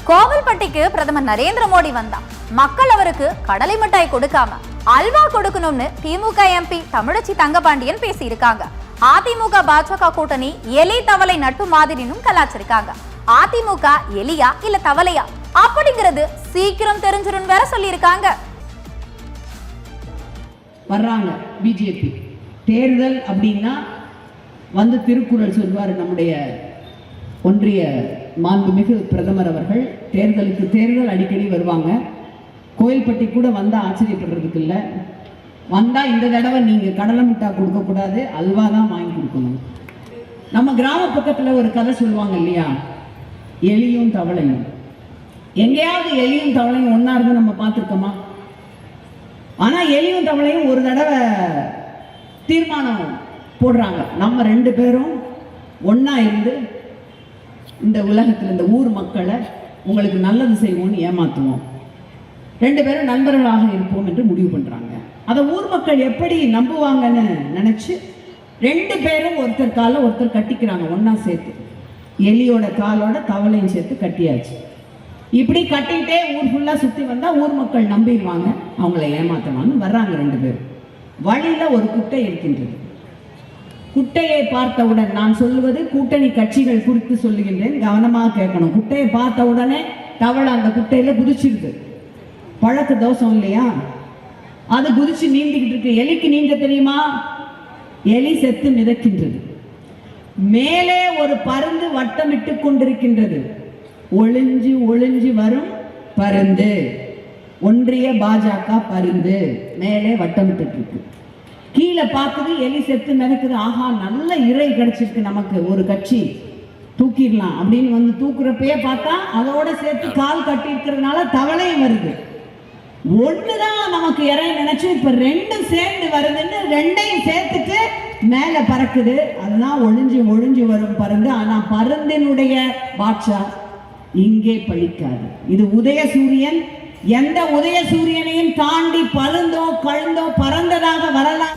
கோவில்பட்டிக்கு பிரதமர் நரேந்திர மோடி வந்தா மக்கள் அவருக்கு கடலை மிட்டாய் கொடுக்காம அல்வா கொடுக்கணும்னு திமுக எம்பி தமிழச்சி தங்கபாண்டியன் பேசியிருக்காங்க. அதிமுக பாஜக கூட்டணி எலி தவளை நட்பு மாதிரினும் கலாச்சிருக்காங்க. அதிமுக எலியா இல்ல தவளையா அப்படிங்கிறது சீக்கிரம் தெரிஞ்சிரும் வேற சொல்லியிருக்காங்க. வர்றாங்க பிஜேபி தேர்தல் அப்படின்னா வந்து திருக்குறள் சொல்வார் நம்முடைய ஒன்றிய மாண்புமிகு பிரதமர் அவர்கள். தேர்தல் அடிக்கடி வருவாங்க. கோயில்பட்டி கூட வந்தால் ஆச்சரியப்படுறதுக்கு இல்லை. வந்தால் இந்த தடவை நீங்கள் கடலை மிட்டாய் கொடுக்கக்கூடாது, அல்வா தான் வாங்கி கொடுக்கணும். நம்ம கிராம பக்கத்தில் ஒரு கதை சொல்லுவாங்க இல்லையா, எலியும் தவளையும். எங்கேயாவது எலியும் தவளையும் ஒன்றா இருந்து நம்ம பார்த்துருக்கோமா? ஆனால் எலியும் தவளையும் ஒரு தடவை தீர்மானம் போடுறாங்க, நம்ம ரெண்டு பேரும் ஒன்றா இருந்து இந்த உலகத்தில் இந்த ஊர் மக்களை உங்களுக்கு நல்லது செய்வோம்னு ஏமாற்றுவோம், ரெண்டு பேரும் நண்பர்களாக இருப்போம் என்று முடிவு பண்ணுறாங்க. அதை ஊர் மக்கள் எப்படி நம்புவாங்கன்னு நினச்சி ரெண்டு பேரும் ஒருத்தர் காலை ஒருத்தர் கட்டிக்கிறாங்க, ஒன்றா சேர்த்து. எலியோட காலோட தவளையும் சேர்த்து கட்டியாச்சு. இப்படி கட்டிக்கிட்டே ஊர் ஃபுல்லாக சுற்றி வந்தால் ஊர் மக்கள் நம்பிடுவாங்க, அவங்கள ஏமாற்றவான்னு வர்றாங்க ரெண்டு பேரும். வழியில் ஒரு குட்டை இருக்கின்றது. குட்டையை பார்த்தவுடன், நான் சொல்லுவது கூட்டணி கட்சிகள் குறித்து சொல்லுகின்றேன், கவனமாக கேட்கணும். குட்டையை பார்த்த உடனே தவளை அந்த குட்டையில் குதிச்சிருக்கு. பழக்க தோஷம் இல்லையா, அது குதிச்சு நீந்திக்கிட்டு இருக்கு. எலிக்கு நீந்த தெரியுமா? எலி செத்து மிதக்கின்றது. மேலே ஒரு பருந்து வட்டமிட்டு கொண்டிருக்கின்றது. ஒளிஞ்சு ஒளிஞ்சு வரும் பருந்து, ஒன்றிய பாஜக பருந்து மேலே வட்டமிட்டு இருக்கு. கீழே பார்க்குது, எலி செத்து மிதக்குது. ஆஹா, நல்ல இறை கிடைச்சிருக்கு நமக்கு, ஒரு கட்சி தூக்கிடலாம் அப்படின்னு வந்து தூக்குறப்பயே பார்த்தா அதோட சேர்த்து கால் கட்டி இருக்கிறதுனால தவளையும் வருது. ஒண்ணுதான் நமக்கு இறை நினைச்சு இப்ப ரெண்டும் சேர்ந்து வருதுன்னு ரெண்டையும் சேர்த்துட்டு மேல பறக்குது. அதுதான் ஒளிஞ்சு ஒளிஞ்சு வரும் பருந்து. ஆனா பருந்தினுடைய பாட்சா இங்கே பழிக்காது. இது உதய சூரியன். எந்த உதய சூரியனையும் தாண்டி பருந்தோ கழுந்தோ பறந்ததாக வரலாம்.